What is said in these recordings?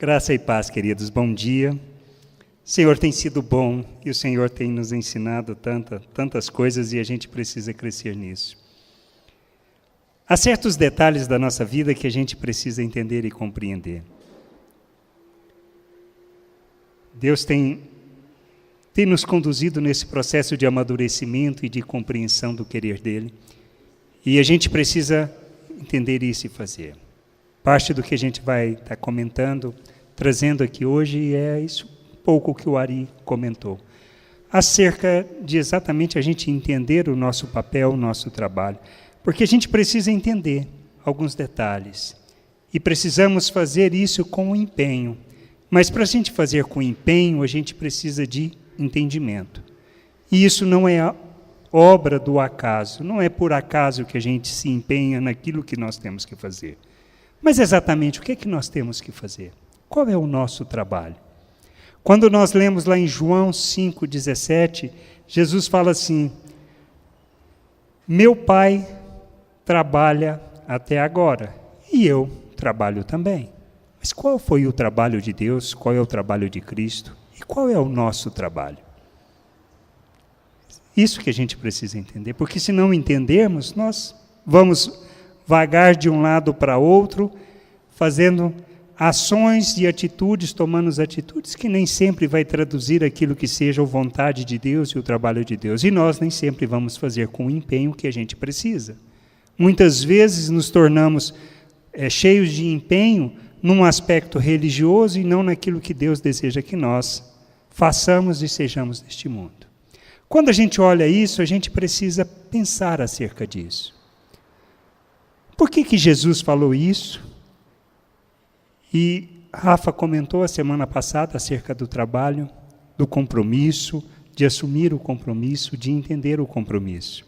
Graça e paz, queridos. Bom dia. O Senhor tem sido bom e o Senhor tem nos ensinado tantas coisas e a gente precisa crescer nisso. Há certos detalhes da nossa vida que a gente precisa entender e compreender. Deus tem nos conduzido nesse processo de amadurecimento e de compreensão do querer dEle. E a gente precisa entender isso e fazer. Parte do que a gente vai estar comentando, trazendo aqui hoje, é isso pouco que o Ari comentou. Acerca de exatamente a gente entender o nosso papel, o nosso trabalho. Porque a gente precisa entender alguns detalhes. E precisamos fazer isso com empenho. Mas para a gente fazer com empenho, a gente precisa de entendimento. E isso não é obra do acaso. Não é por acaso que a gente se empenha naquilo que nós temos que fazer. Mas exatamente o que é que nós temos que fazer? Qual é o nosso trabalho? Quando nós lemos lá em João 5,17, Jesus fala assim: meu Pai trabalha até agora, e eu trabalho também. Mas qual foi o trabalho de Deus? Qual é o trabalho de Cristo? E qual é o nosso trabalho? Isso que a gente precisa entender, porque se não entendermos, nós vamos vagar de um lado para outro, fazendo ações e atitudes, tomando as atitudes que nem sempre vai traduzir aquilo que seja a vontade de Deus e o trabalho de Deus. E nós nem sempre vamos fazer com o empenho que a gente precisa. Muitas vezes nos tornamos cheios de empenho num aspecto religioso e não naquilo que Deus deseja que nós façamos e sejamos neste mundo. Quando a gente olha isso, a gente precisa pensar acerca disso. Por que Jesus falou isso? E Rafa comentou a semana passada acerca do trabalho, do compromisso, de assumir o compromisso, de entender o compromisso.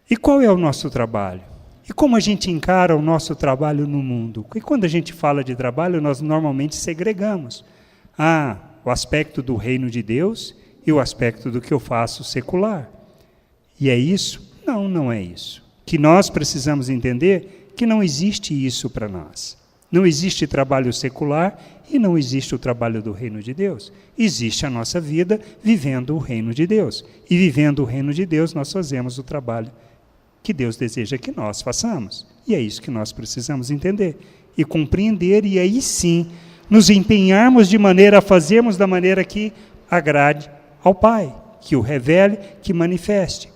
E qual é o nosso trabalho? E como a gente encara o nosso trabalho no mundo? E quando a gente fala de trabalho, nós normalmente segregamos. O aspecto do reino de Deus e o aspecto do que eu faço secular. E é isso? Não, não é isso. Que nós precisamos entender que não existe isso para nós. Não existe trabalho secular e não existe o trabalho do reino de Deus. Existe a nossa vida vivendo o reino de Deus. E vivendo o reino de Deus, nós fazemos o trabalho que Deus deseja que nós façamos. E é isso que nós precisamos entender e compreender, e aí sim nos empenharmos de maneira a fazermos da maneira que agrade ao Pai, que o revele, que manifeste.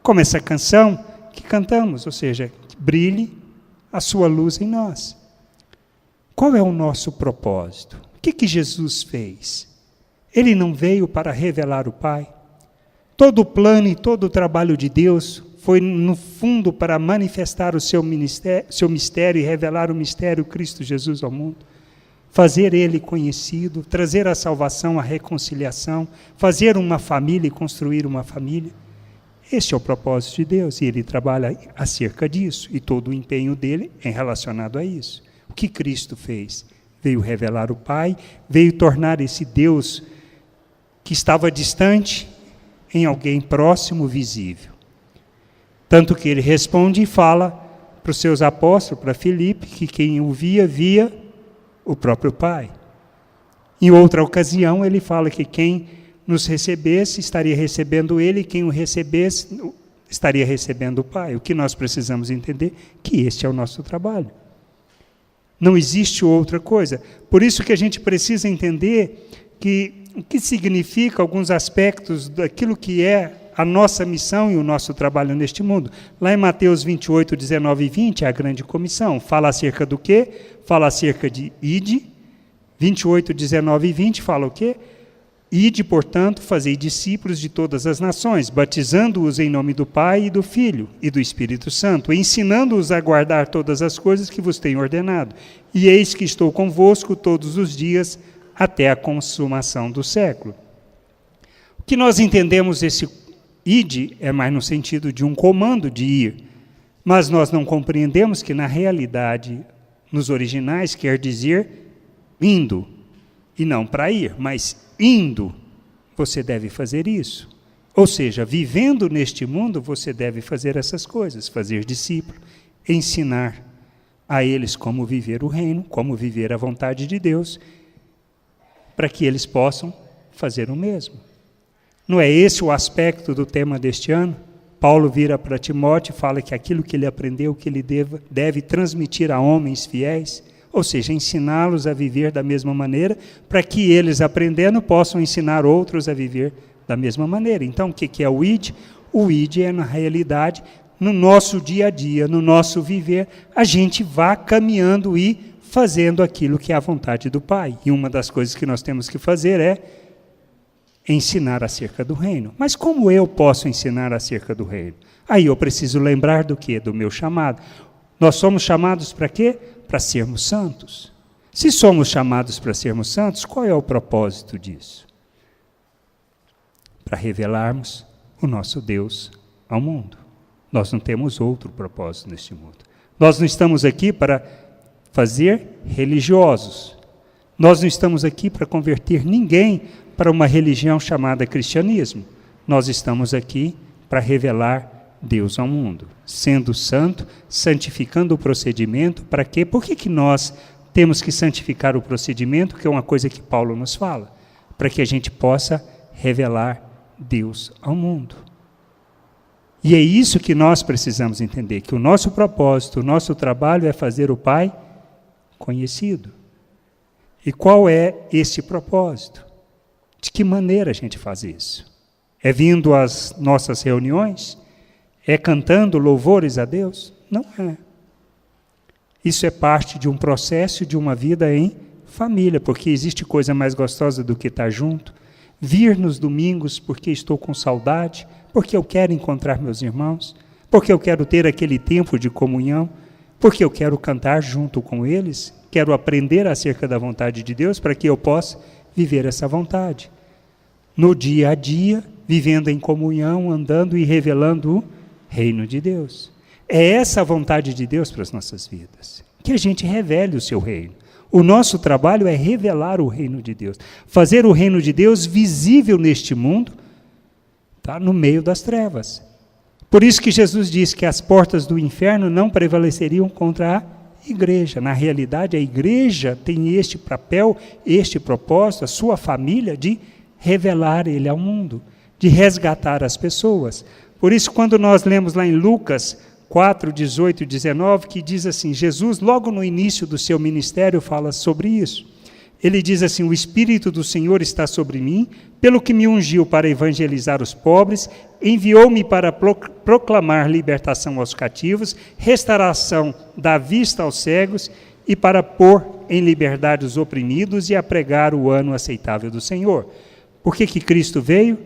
Como essa canção que cantamos, ou seja, que brilhe a sua luz em nós. Qual é o nosso propósito? O que Jesus fez? Ele não veio para revelar o Pai. Todo o plano e todo o trabalho de Deus foi, no fundo, para manifestar o seu mistério e revelar o mistério Cristo Jesus ao mundo. Fazer Ele conhecido, trazer a salvação, a reconciliação, fazer uma família e construir uma família. Este é o propósito de Deus, e Ele trabalha acerca disso, e todo o empenho dele é relacionado a isso. O que Cristo fez? Veio revelar o Pai, veio tornar esse Deus que estava distante em alguém próximo, visível. Tanto que ele responde e fala para os seus apóstolos, para Filipe, que quem o via o próprio Pai. Em outra ocasião, ele fala que quem nos recebesse estaria recebendo ele, e quem o recebesse estaria recebendo o Pai. O que nós precisamos entender? Que este é o nosso trabalho. Não existe outra coisa. Por isso que a gente precisa entender o que significa alguns aspectos daquilo que é a nossa missão e o nosso trabalho neste mundo. Lá em Mateus 28, 19 e 20, é a grande comissão. Fala acerca do quê? Fala acerca de ide. 28, 19 e 20 fala o quê? Ide, portanto, fazei discípulos de todas as nações, batizando-os em nome do Pai e do Filho e do Espírito Santo, ensinando-os a guardar todas as coisas que vos tenho ordenado. E eis que estou convosco todos os dias até a consumação do século. O que nós entendemos esse ide é mais no sentido de um comando de ir, mas nós não compreendemos que na realidade, nos originais, quer dizer indo, e não para ir, mas indo, você deve fazer isso. Ou seja, vivendo neste mundo, você deve fazer essas coisas, fazer discípulo, ensinar a eles como viver o reino, como viver a vontade de Deus, para que eles possam fazer o mesmo. Não é esse o aspecto do tema deste ano? Paulo vira para Timóteo e fala que aquilo que ele aprendeu, que ele deve transmitir a homens fiéis, ou seja, ensiná-los a viver da mesma maneira, para que eles, aprendendo, possam ensinar outros a viver da mesma maneira. Então, o que é o ID? O ID é, na realidade, no nosso dia a dia, no nosso viver, a gente vá caminhando e fazendo aquilo que é a vontade do Pai. E uma das coisas que nós temos que fazer é ensinar acerca do reino. Mas como eu posso ensinar acerca do reino? Aí eu preciso lembrar do quê? Do meu chamado. Nós somos chamados para quê? Para sermos santos. Se somos chamados para sermos santos, qual é o propósito disso? Para revelarmos o nosso Deus ao mundo. Nós não temos outro propósito neste mundo. Nós não estamos aqui para fazer religiosos. Nós não estamos aqui para converter ninguém para uma religião chamada cristianismo. Nós estamos aqui para revelar Deus ao mundo, sendo santo, santificando o procedimento. Para quê? Por que nós temos que santificar o procedimento, que é uma coisa que Paulo nos fala? Para que a gente possa revelar Deus ao mundo. E é isso que nós precisamos entender, que o nosso propósito, o nosso trabalho é fazer o Pai conhecido. E qual é esse propósito? De que maneira a gente faz isso? É vindo às nossas reuniões? É cantando louvores a Deus? Não é. Isso é parte de um processo, de uma vida em família, porque existe coisa mais gostosa do que estar junto. Vir nos domingos porque estou com saudade, porque eu quero encontrar meus irmãos, porque eu quero ter aquele tempo de comunhão, porque eu quero cantar junto com eles, quero aprender acerca da vontade de Deus para que eu possa viver essa vontade. No dia a dia, vivendo em comunhão, andando e revelando o reino de Deus. É essa a vontade de Deus para as nossas vidas, que a gente revele o seu reino. O nosso trabalho é revelar o reino de Deus, fazer o reino de Deus visível neste mundo, tá, no meio das trevas. Por isso que Jesus disse que as portas do inferno não prevaleceriam contra a igreja. Na realidade, a igreja tem este papel, este propósito, a sua família, de revelar ele ao mundo, de resgatar as pessoas. Por isso, quando nós lemos lá em Lucas 4, 18 e 19, que diz assim, Jesus, logo no início do seu ministério, fala sobre isso. Ele diz assim, o Espírito do Senhor está sobre mim, pelo que me ungiu para evangelizar os pobres, enviou-me para proclamar libertação aos cativos, restauração da vista aos cegos, e para pôr em liberdade os oprimidos e a pregar o ano aceitável do Senhor. Por que Cristo veio?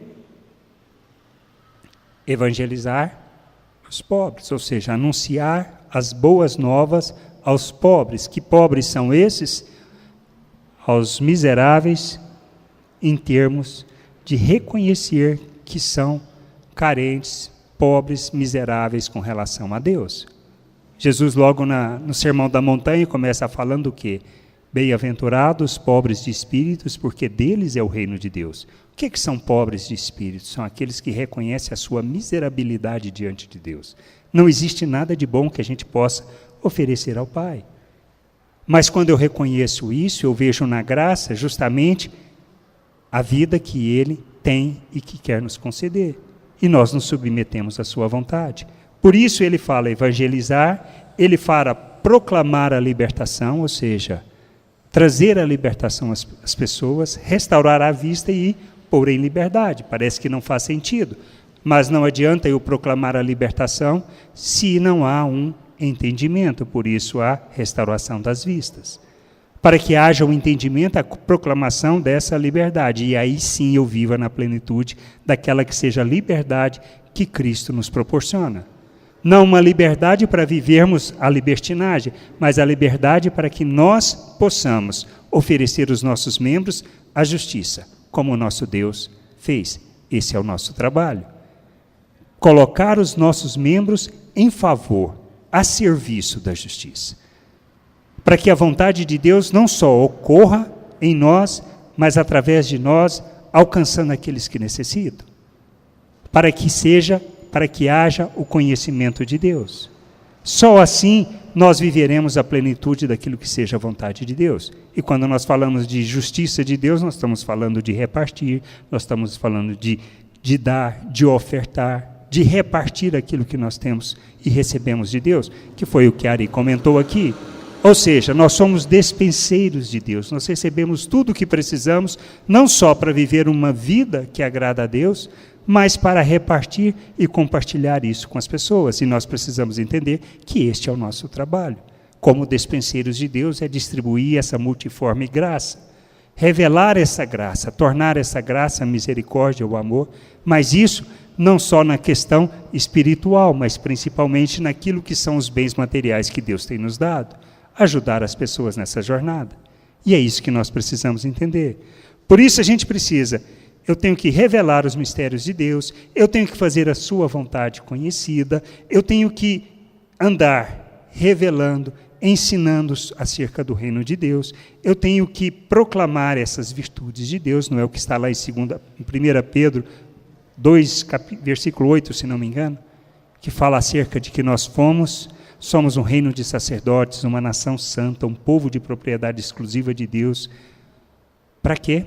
Evangelizar os pobres, ou seja, anunciar as boas novas aos pobres. Que pobres são esses? Aos miseráveis, em termos de reconhecer que são carentes, pobres, miseráveis com relação a Deus. Jesus, logo no Sermão da Montanha, começa falando o quê? Bem-aventurados os pobres de espíritos, porque deles é o reino de Deus. O que são pobres de espírito? São aqueles que reconhecem a sua miserabilidade diante de Deus. Não existe nada de bom que a gente possa oferecer ao Pai. Mas quando eu reconheço isso, eu vejo na graça justamente a vida que Ele tem e que quer nos conceder. E nós nos submetemos à sua vontade. Por isso Ele fala evangelizar, Ele fala proclamar a libertação, ou seja, trazer a libertação às pessoas, restaurar a vista e pôr em liberdade. Parece que não faz sentido, mas não adianta eu proclamar a libertação se não há um entendimento, por isso a restauração das vistas. Para que haja um entendimento, a proclamação dessa liberdade, e aí sim eu viva na plenitude daquela que seja a liberdade que Cristo nos proporciona. Não uma liberdade para vivermos a libertinagem, mas a liberdade para que nós possamos oferecer os nossos membros à justiça, como o nosso Deus fez. Esse é o nosso trabalho. Colocar os nossos membros em favor, a serviço da justiça. Para que a vontade de Deus não só ocorra em nós, mas através de nós, alcançando aqueles que necessitam. Para que haja o conhecimento de Deus. Só assim nós viveremos a plenitude daquilo que seja a vontade de Deus. E quando nós falamos de justiça de Deus, nós estamos falando de repartir, nós estamos falando de dar, de ofertar, de repartir aquilo que nós temos e recebemos de Deus, que foi o que Ari comentou aqui. Ou seja, nós somos despenseiros de Deus, nós recebemos tudo o que precisamos, não só para viver uma vida que agrada a Deus, mas para repartir e compartilhar isso com as pessoas. E nós precisamos entender que este é o nosso trabalho. Como despenseiros de Deus, é distribuir essa multiforme graça, revelar essa graça, tornar essa graça a misericórdia, o amor, mas isso não só na questão espiritual, mas principalmente naquilo que são os bens materiais que Deus tem nos dado. Ajudar as pessoas nessa jornada. E é isso que nós precisamos entender. Por isso a gente precisa, eu tenho que revelar os mistérios de Deus, eu tenho que fazer a sua vontade conhecida, eu tenho que andar revelando, ensinando acerca do reino de Deus, eu tenho que proclamar essas virtudes de Deus, não é o que está lá em 1 Pedro 2, versículo 8, se não me engano, que fala acerca de que nós somos um reino de sacerdotes, uma nação santa, um povo de propriedade exclusiva de Deus. Para quê?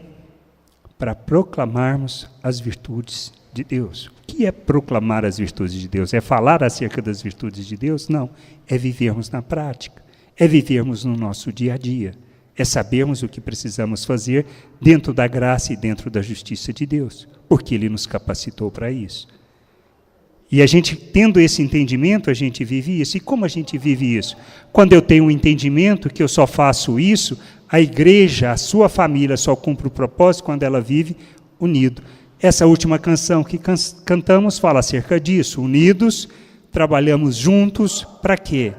Para proclamarmos as virtudes de Deus. O que é proclamar as virtudes de Deus? É falar acerca das virtudes de Deus? Não. É vivermos na prática. É vivermos no nosso dia a dia. É sabermos o que precisamos fazer dentro da graça e dentro da justiça de Deus, porque Ele nos capacitou para isso. E a gente, tendo esse entendimento, a gente vive isso. E como a gente vive isso? Quando eu tenho um entendimento que eu só faço isso, a igreja, a sua família só cumpre o propósito quando ela vive unido. Essa última canção que cantamos fala acerca disso. Unidos, trabalhamos juntos, para quê?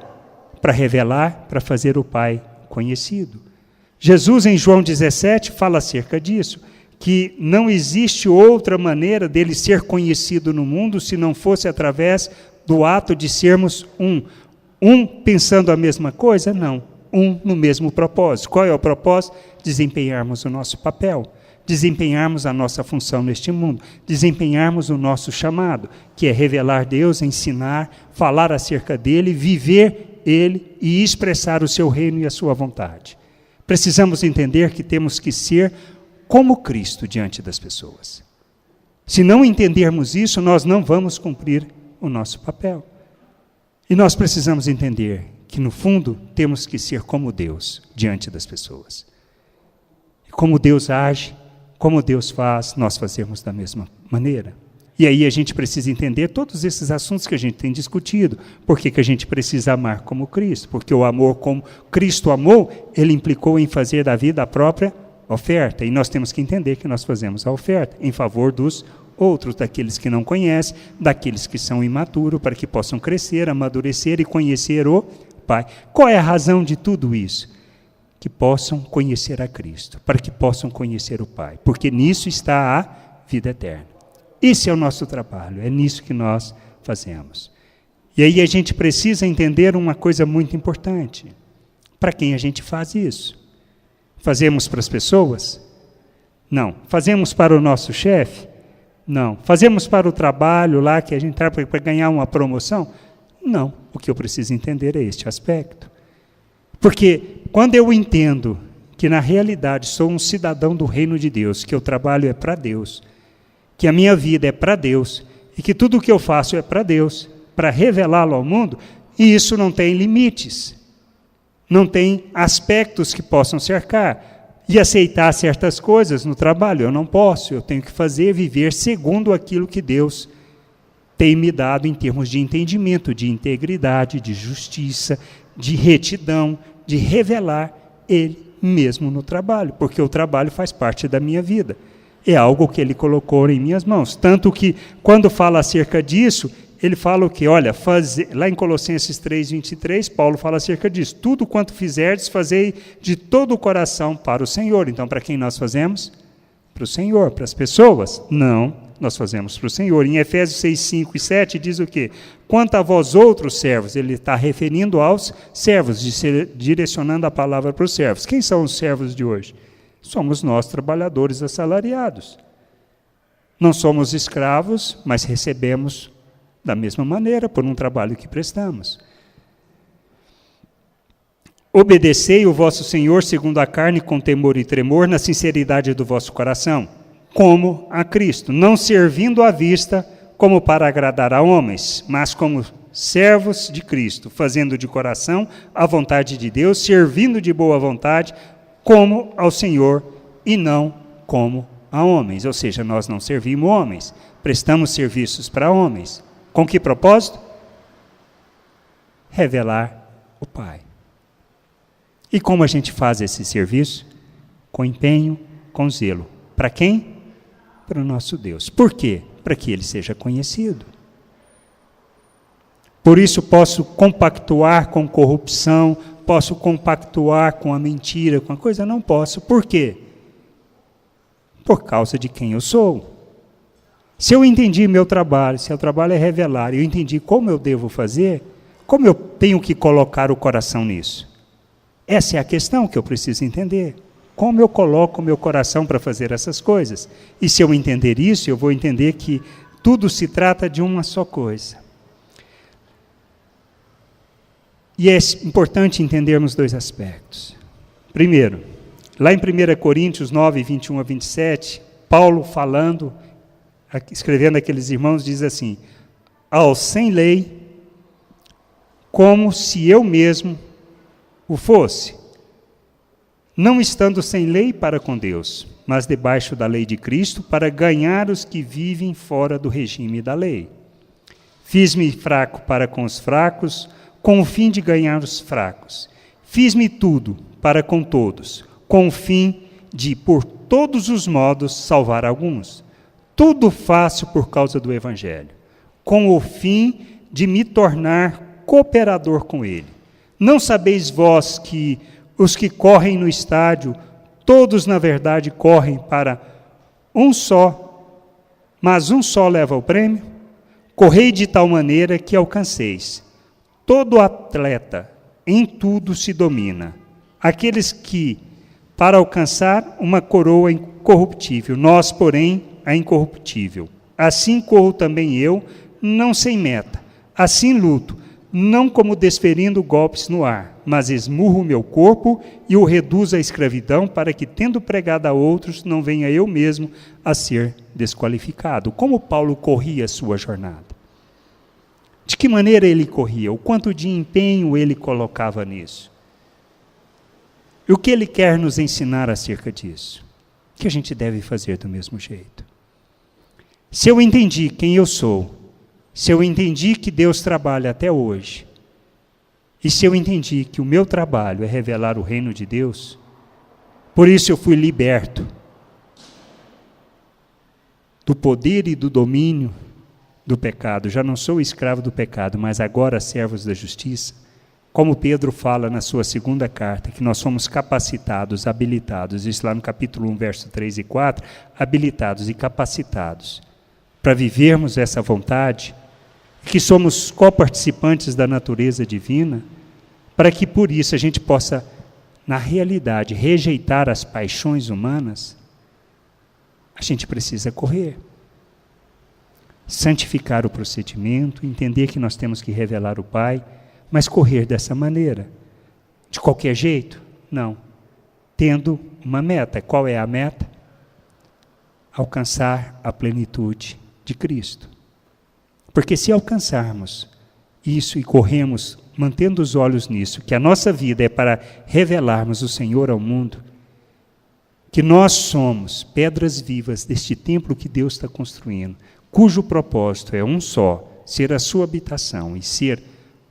Para revelar, para fazer o Pai conhecido. Jesus, em João 17, fala acerca disso, que não existe outra maneira dele ser conhecido no mundo se não fosse através do ato de sermos um. Um pensando a mesma coisa? Não. Um no mesmo propósito. Qual é o propósito? Desempenharmos o nosso papel, desempenharmos a nossa função neste mundo, desempenharmos o nosso chamado, que é revelar Deus, ensinar, falar acerca dele, viver ele e expressar o seu reino e a sua vontade. Precisamos entender que temos que ser como Cristo diante das pessoas. Se não entendermos isso, nós não vamos cumprir o nosso papel. E nós precisamos entender que, no fundo, temos que ser como Deus diante das pessoas. E como Deus age, como Deus faz, nós fazemos da mesma maneira. E aí a gente precisa entender todos esses assuntos que a gente tem discutido. Por que a gente precisa amar como Cristo? Porque o amor como Cristo amou, ele implicou em fazer da vida a própria oferta. E nós temos que entender que nós fazemos a oferta em favor dos outros, daqueles que não conhecem, daqueles que são imaturos, para que possam crescer, amadurecer e conhecer o Pai. Qual é a razão de tudo isso? Que possam conhecer a Cristo, para que possam conhecer o Pai. Porque nisso está a vida eterna. Esse é o nosso trabalho, é nisso que nós fazemos. E aí a gente precisa entender uma coisa muito importante. Para quem a gente faz isso? Fazemos para as pessoas? Não. Fazemos para o nosso chefe? Não. Fazemos para o trabalho lá que a gente está para ganhar uma promoção? Não. O que eu preciso entender é este aspecto. Porque quando eu entendo que na realidade sou um cidadão do reino de Deus, que o trabalho é para Deus, que a minha vida é para Deus, e que tudo o que eu faço é para Deus, para revelá-lo ao mundo, e isso não tem limites, não tem aspectos que possam cercar, e aceitar certas coisas no trabalho, eu não posso, eu tenho que fazer, viver segundo aquilo que Deus tem me dado em termos de entendimento, de integridade, de justiça, de retidão, de revelar Ele mesmo no trabalho, porque o trabalho faz parte da minha vida. É algo que Ele colocou em minhas mãos. Tanto que, quando fala acerca disso, Ele fala o quê? Olha, lá em Colossenses 3:23, Paulo fala acerca disso. Tudo quanto fizerdes, fazei de todo o coração para o Senhor. Então, para quem nós fazemos? Para o Senhor. Para as pessoas? Não, nós fazemos para o Senhor. Em Efésios 6:5 e 7 diz o quê? Quanto a vós outros servos, ele está referindo aos servos, direcionando a palavra para os servos. Quem são os servos de hoje? Somos nós, trabalhadores assalariados. Não somos escravos, mas recebemos da mesma maneira por um trabalho que prestamos. obedecei o vosso Senhor segundo a carne com temor e tremor, na sinceridade do vosso coração, como a Cristo, não servindo à vista como para agradar a homens, mas como servos de Cristo, fazendo de coração a vontade de Deus, servindo de boa vontade, como ao Senhor e não como a homens. Ou seja, nós não servimos homens, prestamos serviços para homens. Com que propósito? Revelar o Pai. E como a gente faz esse serviço? Com empenho, com zelo. Para quem? Para o nosso Deus. Por quê? Para que Ele seja conhecido. Por isso posso compactuar com corrupção, posso compactuar com a mentira, com a coisa, não posso. Por quê? Por causa de quem eu sou. Se eu entendi meu trabalho, se o trabalho é revelar, eu entendi como eu devo fazer, como eu tenho que colocar o coração nisso? Essa é a questão que eu preciso entender. Como eu coloco o meu coração para fazer essas coisas? E se eu entender isso, eu vou entender que tudo se trata de uma só coisa. E é importante entendermos dois aspectos. Primeiro, lá em 1 Coríntios 9, 21 a 27, Paulo falando, escrevendo aqueles irmãos, diz assim: ao sem lei, como se eu mesmo o fosse, não estando sem lei para com Deus, mas debaixo da lei de Cristo, para ganhar os que vivem fora do regime da lei. Fiz-me fraco para com os fracos, com o fim de ganhar os fracos. Fiz-me tudo para com todos, com o fim de, por todos os modos, salvar alguns. Tudo faço por causa do Evangelho, com o fim de me tornar cooperador com ele. Não sabeis vós que os que correm no estádio, todos na verdade correm para um só, mas um só leva o prêmio? Correi de tal maneira que alcanceis. Todo atleta em tudo se domina. Aqueles que, para alcançar uma coroa incorruptível, nós, porém, a incorruptível. Assim corro também eu, não sem meta. Assim luto, não como desferindo golpes no ar, mas esmurro o meu corpo e o reduzo à escravidão, para que, tendo pregado a outros, não venha eu mesmo a ser desqualificado. Como Paulo corria a sua jornada? De que maneira ele corria? O quanto de empenho ele colocava nisso? E o que ele quer nos ensinar acerca disso? Que a gente deve fazer do mesmo jeito. Se eu entendi quem eu sou, se eu entendi que Deus trabalha até hoje, e se eu entendi que o meu trabalho é revelar o reino de Deus, por isso eu fui liberto do poder e do domínio do pecado. Já não sou escravo do pecado, mas agora servos da justiça. Como Pedro fala na sua segunda carta, que nós somos capacitados, habilitados, isso lá no capítulo 1, verso 3 e 4, habilitados e capacitados para vivermos essa vontade, que somos coparticipantes da natureza divina, para que por isso a gente possa, na realidade, rejeitar as paixões humanas. A gente precisa correr, santificar o procedimento, entender que nós temos que revelar o Pai, mas correr dessa maneira. De qualquer jeito? Não. Tendo uma meta. Qual é a meta? Alcançar a plenitude de Cristo. Porque se alcançarmos isso e corremos, mantendo os olhos nisso, que a nossa vida é para revelarmos o Senhor ao mundo, que nós somos pedras vivas deste templo que Deus está construindo, cujo propósito é um só, ser a sua habitação e ser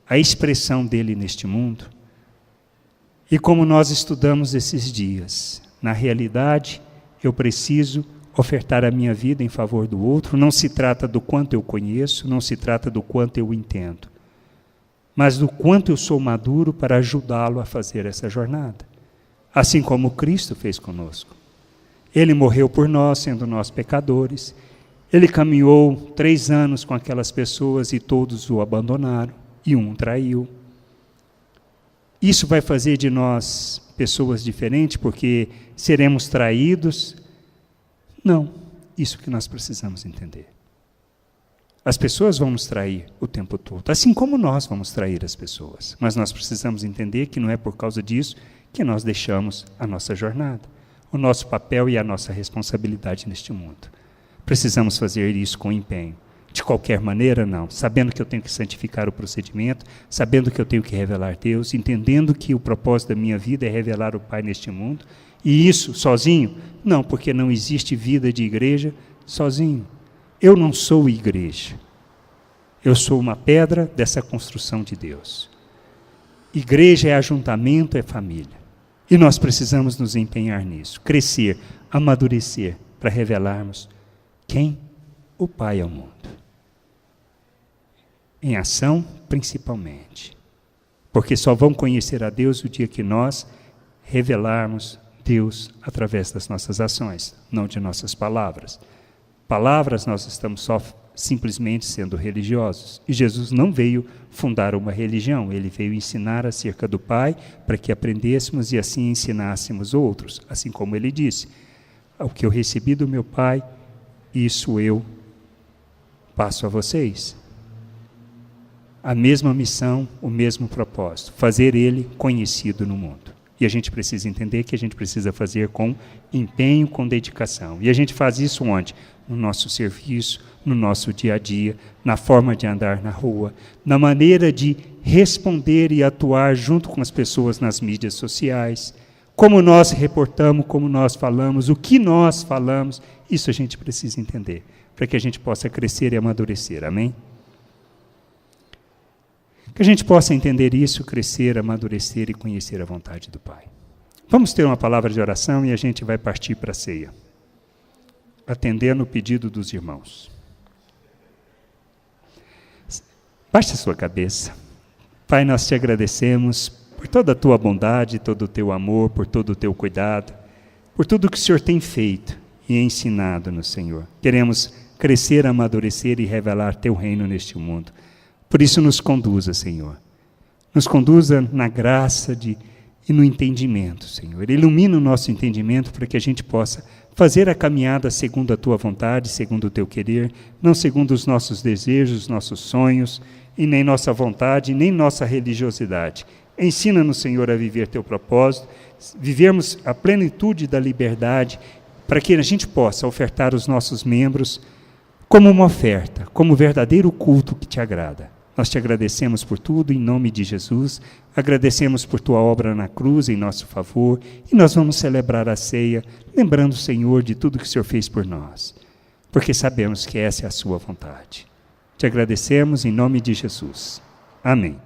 a expressão dele neste mundo. E como nós estudamos esses dias, na realidade, eu preciso ofertar a minha vida em favor do outro. Não se trata do quanto eu conheço, não se trata do quanto eu entendo, mas do quanto eu sou maduro para ajudá-lo a fazer essa jornada. Assim como Cristo fez conosco. Ele morreu por nós, sendo nós pecadores. Ele caminhou 3 anos com aquelas pessoas e todos o abandonaram, e um traiu. Isso vai fazer de nós pessoas diferentes, porque seremos traídos? Não, isso que nós precisamos entender. As pessoas vão nos trair o tempo todo, assim como nós vamos trair as pessoas. Mas nós precisamos entender que não é por causa disso que nós deixamos a nossa jornada, o nosso papel e a nossa responsabilidade neste mundo. Precisamos fazer isso com empenho. De qualquer maneira, não. Sabendo que eu tenho que santificar o procedimento, sabendo que eu tenho que revelar Deus, entendendo que o propósito da minha vida é revelar o Pai neste mundo. E isso sozinho? Não, porque não existe vida de igreja sozinho. Eu não sou igreja. Eu sou uma pedra dessa construção de Deus. Igreja é ajuntamento, é família. E nós precisamos nos empenhar nisso, crescer, amadurecer, para revelarmos quem o Pai ao mundo. Em ação, principalmente. Porque só vão conhecer a Deus o dia que nós revelarmos Deus através das nossas ações, não de nossas palavras. Palavras, nós estamos só simplesmente sendo religiosos. E Jesus não veio fundar uma religião, ele veio ensinar acerca do Pai para que aprendêssemos e assim ensinássemos outros. Assim como ele disse, o que eu recebi do meu Pai, isso eu passo a vocês. A mesma missão, o mesmo propósito, fazer ele conhecido no mundo. E a gente precisa entender que a gente precisa fazer com empenho, com dedicação. E a gente faz isso onde? No nosso serviço, no nosso dia a dia, na forma de andar na rua, na maneira de responder e atuar junto com as pessoas nas mídias sociais, como nós reportamos, como nós falamos, o que nós falamos, isso a gente precisa entender, para que a gente possa crescer e amadurecer, amém? Que a gente possa entender isso, crescer, amadurecer e conhecer a vontade do Pai. Vamos ter uma palavra de oração e a gente vai partir para a ceia, atendendo o pedido dos irmãos. Baixe a sua cabeça. Pai, nós te agradecemos por toda a tua bondade, todo o teu amor, por todo o teu cuidado, por tudo que o Senhor tem feito e ensinado no Senhor. Queremos crescer, amadurecer e revelar teu reino neste mundo. Por isso nos conduza, Senhor. Nos conduza na graça e no entendimento, Senhor. Ilumina o nosso entendimento para que a gente possa fazer a caminhada segundo a tua vontade, segundo o teu querer, não segundo os nossos desejos, nossos sonhos, e nem nossa vontade, nem nossa religiosidade. Ensina-nos, Senhor, a viver teu propósito, vivermos a plenitude da liberdade, para que a gente possa ofertar os nossos membros como uma oferta, como verdadeiro culto que te agrada. Nós te agradecemos por tudo, em nome de Jesus, agradecemos por tua obra na cruz, em nosso favor, e nós vamos celebrar a ceia, lembrando, Senhor, de tudo que o Senhor fez por nós, porque sabemos que essa é a sua vontade. Te agradecemos em nome de Jesus. Amém.